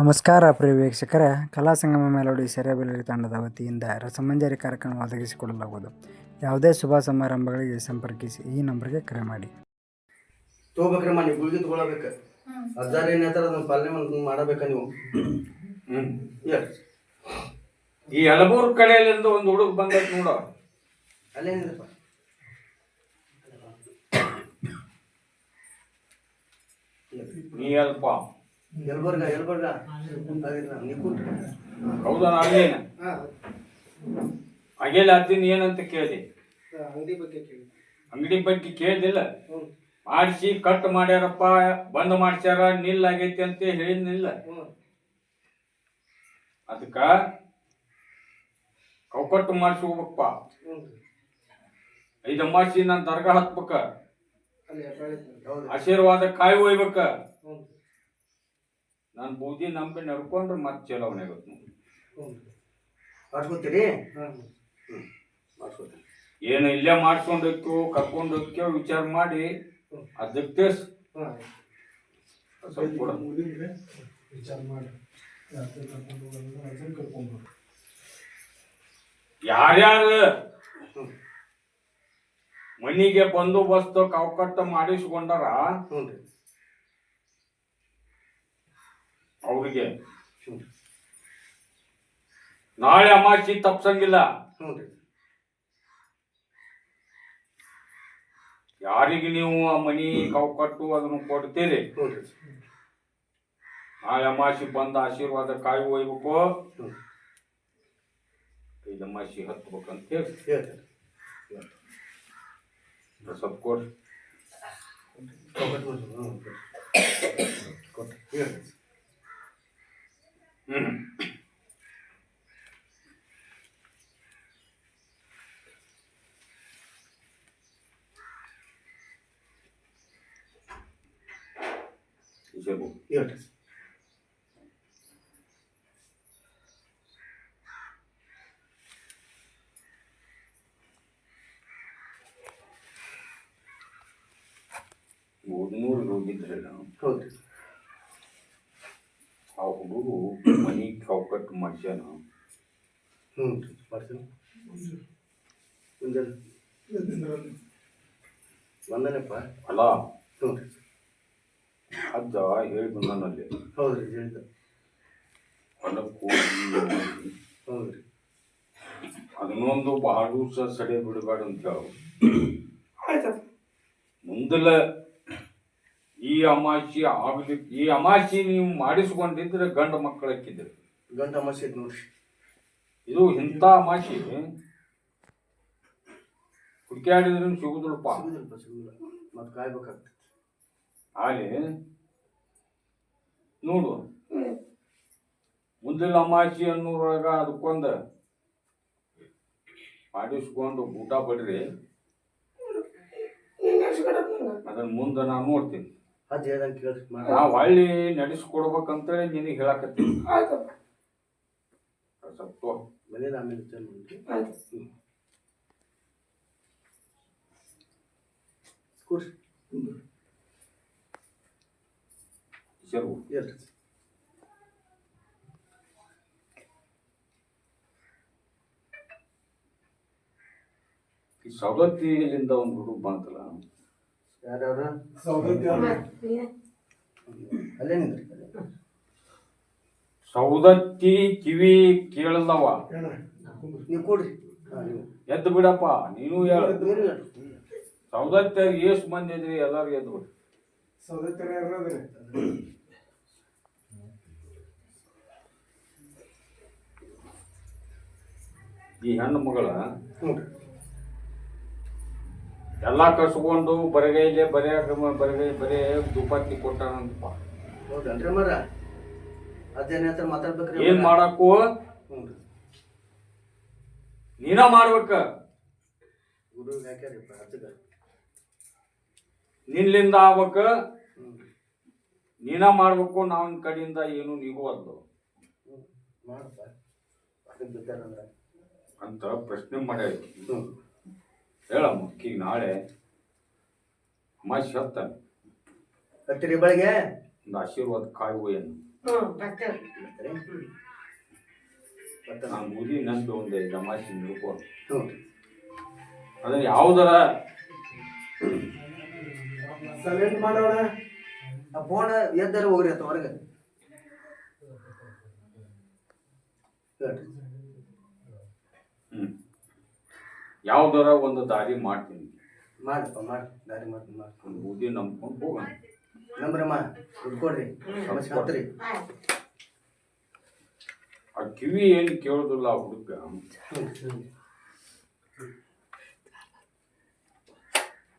ನಮಸ್ಕಾರ ಪ್ರಿಯ ವೀಕ್ಷಕರೇ, ಕಲಾ ಸಂಗಮ ಮೆಲೋಡಿ ಸೆರೆಬೆಲ್ಲೂರಿ ತಂಡದ ವತಿಯಿಂದ ರಸಮಂಜರಿ ಕಾರ್ಯಕ್ರಮ ಒದಗಿಸಿಕೊಡಲಾಗುವುದು. ಯಾವುದೇ ಶುಭ ಸಮಾರಂಭಗಳಿಗೆ ಸಂಪರ್ಕಿಸಿ ಈ ನಂಬರ್ಗೆ ಕರೆ ಮಾಡಿ. ತಗೋಬೇಕ್ರಮ್ಮ, ನೀವು ಗುಳಿಗೆ ತಗೊಳ್ಬೇಕು. ಅಜ್ಜಾರ ಏನು ಹೇಳ್ತಾರೆ ಅದನ್ನು ಪಾಲನೆ ಮಾಡಬೇಕ ನೀವು. ಈ ಹಲಬೂರು ಕಡೆಯಲ್ಲಿಂದ ಒಂದು ಹುಡುಗ ಬಂದೈತೆ ನೋಡು. ಅಲ್ಲೇನಿದಪ್ಪ? ನೀ ಅಲ್ಪ ಎಲ್ಬರ್ಗ ಹೌದಾ? ಅಲ್ಲೇನ ಹಾಗೆಲ್ಲ ಅಜ್ಜಿನ ಏನಂತ ಕೇಳಿ ಅಂಗಡಿ ಬಗ್ಗೆ ಕೇಳಿದಿಲ್ಲ. ಮಾಡಿಸಿ ಕಟ್ ಮಾಡ್ಯಾರಪ್ಪ, ಬಂದ್ ಮಾಡ್ಸ್ಯಾರ, ನಿಲ್ ಆಗೈತಿ ಅಂತ ಹೇಳಿದ್ನಿಲ್ಲ. ಅದಕ್ಕ ಕೌಕಟ್ಟು ಮಾಡಿಸಿ ಹೋಗ್ಬೇಕಪ್ಪ. 5 ಅಮಾಸಿ ನಾನು ದರ್ಗಾ ಹತ್ಬೇಕ, ಆಶೀರ್ವಾದ ಕಾಯಿ ಒಯ್ಬೇಕ. ನಾನು ಬೂದಿ ನಂಬಿ ನಡ್ಕೊಂಡ್ರೆ ಮತ್ತೆ ಚಲೋವಣೆ ಆಗುತ್ತೆ. ಮಾಡ್ಸ್ಕೊತೀರಿ? ಏನು ಇಲ್ಲೇ ಮಾಡ್ಸ್ಕೊಂಡೋಕ್ಕೋ ಕರ್ಕೊಂಡು ಹೋಗ್ಯೋ ವಿಚಾರ ಮಾಡಿ ಅದಕ್ಕೆ ಸ್ವಲ್ಪ ಕೊಡ. ಯಾರ್ಯಾರು ಮನಿಗೆ ಬಂದೋಬಸ್ತ್ ಕೌಕಟ್ಟ ಮಾಡಿಸ್ಕೊಂಡಾರ ಅವ್ರಿಗೆ ನಾಳೆ ಅಮಾಸಿ ತಪ್ಸಂಗಿಲ್ಲ. ಯಾರಿಗೆ ನೀವು ಆ ಮನಿ ಕೌಕಟ್ಟು ಅದನ್ನು ಕೊಡ್ತೀರಿ, ನಾಳೆ ಅಮಾಸಿ ಬಂದ ಆಶೀರ್ವಾದ ಕಾಯಿ ಒಯ್ಬೇಕು, 5 ಅಮಾಸಿ ಹತ್ಬೇಕಂತ ಹೇಳ್ತಾರೆ. ಸ್ವಲ್ಪ ಕೊಡ್ರಿ. ಹೇಳ್ರಿ. ಊರಿನೂರಿಗೆ ಹೋಗಿದ್ರಲ್ಲ, ಹೌದ್ರಿ. ಆ ಹುಡುಗರು ಮನಿ ಕೌಕಟ್ಟು ಮಾಡ್ಸ್ಯಾನ. ಬಂದನಪ್ಪ. ಅಲ್ಲ ಅಜ್ಜ ಹೇಳಿ ಬಂದನಲ್ಲಿ. ಹೌದ್ರಿ, ಹೇಳಿದ. ಹೊಲಕ್ಕೆ ಹೌದ್ರಿ. ಅದನ್ನೊಂದು ಬಹಳ ದಿವಸ ಸಡೆ ಬಿಡಬೇಡ ಅಂತ ಹೇಳು. ಮುಂದಲ ಈ ಅಮಾಸಿ ಆಗ್ಲಿಕ್ಕೆ, ಈ ಅಮಾಸಿ ನೀವು ಮಾಡಿಸ್ಕೊಂಡಿದ್ರೆ ಗಂಡ ಮಕ್ಕಳು ಹಾಕಿದ್ರು. ಗಂಡ ಅಮಾಸಿ ಐತಿ ನೋಡ್ರಿ. ಇದು ಇಂಥ ಅಮಾಸಿ ಹುಡುಕ್ಯಾಡಿದ್ರು ಸಿಗುದಿಲ್ಲಪ್ಪ. ಸಿಗುದಿಲ್ಲ, ಮತ್ತೆ ಕಾಯ್ಬೇಕಾಗ್ತದೆ. ಅಲ್ಲಿ ನೋಡು, ಮುಂದಿನ ಅಮಾಸಿ ಅನ್ನೋರೊಳಗ ಅದಕ್ಕೊಂದು ಮಾಡಿಸ್ಕೊಂಡು ಊಟ ಬಡ್ರಿ. ಅದನ್ನ ಮುಂದೆ ನಾನು ನೋಡ್ತೀನಿ. ಅಜ್ಜ ಹೇಳ್ದಂಗೆ ಕೇಳ್ರಿ. ನಾವು ಹಳ್ಳಿ ನಡೆಸ್ಕೊಡ್ಬೇಕಂತೇಳಿ ನಿನಗೆ ಹೇಳಕತ್ತೀನಿ. ಸ್ವಲ್ಪ ಮನೇಲಿ ಆಮೇಲೆ ಕೊಡ್ರಿ. ಹೇಳ್ರಿ. ಈ ಸವದತ್ತಿಯಿಂದ ಒಂದು ಹುಡುಗ ಬಂತಲ್ಲ, ಯಾರ್ಯಾರ ಅಲ್ಲೇನಿದ್ರಿ? ಸೌದತ್ತಿ ಕಿವಿ ಕೇಳದವ. ನೀವು ಕೊಡ್ರಿ. ಎದ್ದು ಬಿಡಪ್ಪ, ನೀನು ಹೇಳ. ಸೌದತ್ತಿ ಎಷ್ಟು ಮಂದಿ ಇದ್ರಿ? ಎಲ್ಲಾರು ಎದ್ದು ಬಿಡ್ರಿ. ಈ ಹೆಣ್ಣು ಮಗಳ ಎಲ್ಲಾ ಕಸ್ಕೊಂಡು ಬರಗೈಲೆ ಬರೇ ದುಪಾತಿ ಕೊಟ್ಟಾನಂತಪ್ಪ. ಹೌದನ್ರಿ ಮರ? ಅದೇನ ಹತ್ರ ಮಾತಾಡ್ಬೇಕ್ರಿ. ಏನ್ ಮಾಡಕ್ಕೂ ನೀನ ಮಾಡ್ಬೇಕ. ಗುರುವಿಗೆ ಹಾಕ್ಯಾರಿಪ್ಪ ಹಚ್ಚಗ. ನಿನ್ಲಿಂದ ಆಗ್ಬೇಕ, ನೀನ ಮಾಡ್ಬೇಕು. ನಾವಿನ ಕಡೆಯಿಂದ ಏನು ನಿಗುವಲ್ದು ಮಾಡಪ್ಪ. ಅದಕ್ಕೆ ಬಿದ್ದಾರಂದ್ರ ಅಂತ ಪ್ರಶ್ನೆ ಮಾಡ್ಯಾರ. ಹೇಳಮ್ಮ, ಈಗ ನಾಳೆ ಅಮಾಸಿ ಹತ್ತಾನೆ. ಹತ್ತಿರಿ ಬೆಳಗ್ಗೆ ಒಂದು ಆಶೀರ್ವಾದ ಕಾಯಿ ಒಯ್ಯನು. ಬರ್ತಾರೆ ನಾನು ಬೂದಿ ನಂದು ಒಂದು ಜಮಾಸಿ ನಿರ್ಕೋ ಹ್ಞೂ ಅದನ್ನ ಯಾವುದರ ಸೈಲೆಂಟ್ ಮಾಡೋಣ ಆ ಫೋನ್ ಎದ್ದಾರ ಹೋಗ್ರಿ ಅಂತ ಹೊರಗೆ ಹೇಳ್ರಿ ಯಾವ್ದಾರ ಒಂದು ದಾರಿ ಮಾಡ್ತೀನಿ ಮಾಡಪ್ಪ ಮಾಡಿ ದಾರಿ ಮಾಡ್ತೀನಿ ಮಾಡಿ ಒಂದು ಬೂದಿ ನಂಬ್ಕೊಂಡು ಹೋಗೋಣ ನಂಬ್ರಮ್ಮ ದುಡ್ಡು ಕೊಡ್ರಿ ಸಮಸ್ಯೆ ಕೊಡ್ತೀರಿ ಆ ಕಿವಿ ಏನು ಕೇಳೋದಿಲ್ಲ ಆ ಹುಡುಗ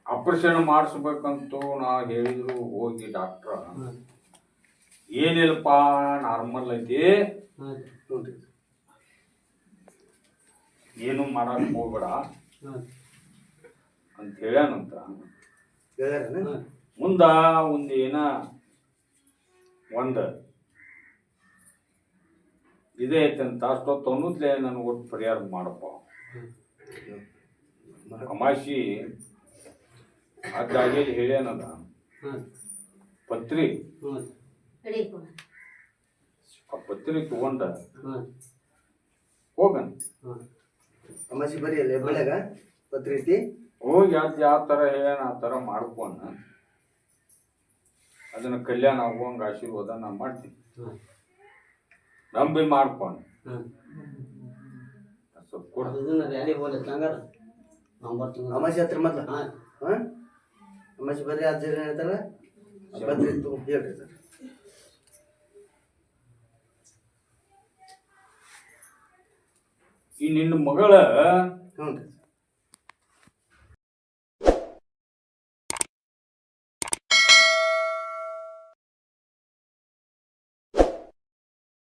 ಆಪರೇಷನ್ ಮಾಡಿಸ್ಬೇಕಂತೂ ನಾ ಹೇಳಿದ್ರು ಹೋಗಿ ಡಾಕ್ಟ್ರ ಏನಿಲ್ಲಪ್ಪ ನಾರ್ಮಲ್ ಐತಿ ಏನು ಮಾಡಕ್ ಹೋಗ್ಬೇಡ ಅಂತ ಹೇಳ್ಯಾನಂತ ಹೇಳ್ಯಾರನ ಮುಂದ ಒಂದು ಏನ ಒಂದು ಇದೇ ಐತಂತ ಅಷ್ಟೊತ್ತು ಅನ್ನೋದ್ಲೆ ನನಗೆ ಒಟ್ಟು ಪರಿಹಾರ ಮಾಡಪ್ಪ ಕಮಾಶಿ ಅದಾಗಿ ಹೇಳ್ಯಾನದ ಪತ್ರಿ ಆ ಪತ್ರಿ ತಗೊಂಡ ಹೋಗಣ ಸಮಸ್ಯೆ ಬರೀ ಅಲ್ಲೇ ಬೆಳಗ ಪತ್ರಿ ಐತಿ ಹೋಗಿ ಅದು ಯಾವ ಥರ ಹೇಳ್ಯಾನ ಆ ಥರ ಮಾಡ್ಕೊಂಡ ಅದನ್ನ ಕಲ್ಯಾಣ ಆಗುವಂಗ ಆಶೀರ್ವಾದ ನಾ ಮಾಡ್ತೀನಿ ನಂಬಿ ಮಾಡ್ಕೊಂಡು ಸ್ವಲ್ಪ ಕೊಡ ಅಮಾಸಿ ಹತ್ರ ಮೊದ್ಲ ಹಾಂ ಅಮಾಸಿ ಬರ್ರಿ ಅಜ್ಜ ಹೇಳ್ತಾರ ಪತ್ರಿ ಇತ್ತು ಹೇಳ್ರಿ ಸರ್ ಈ ನಿನ್ನ ಮಗಳ ಹ್ಞೂ ರೀ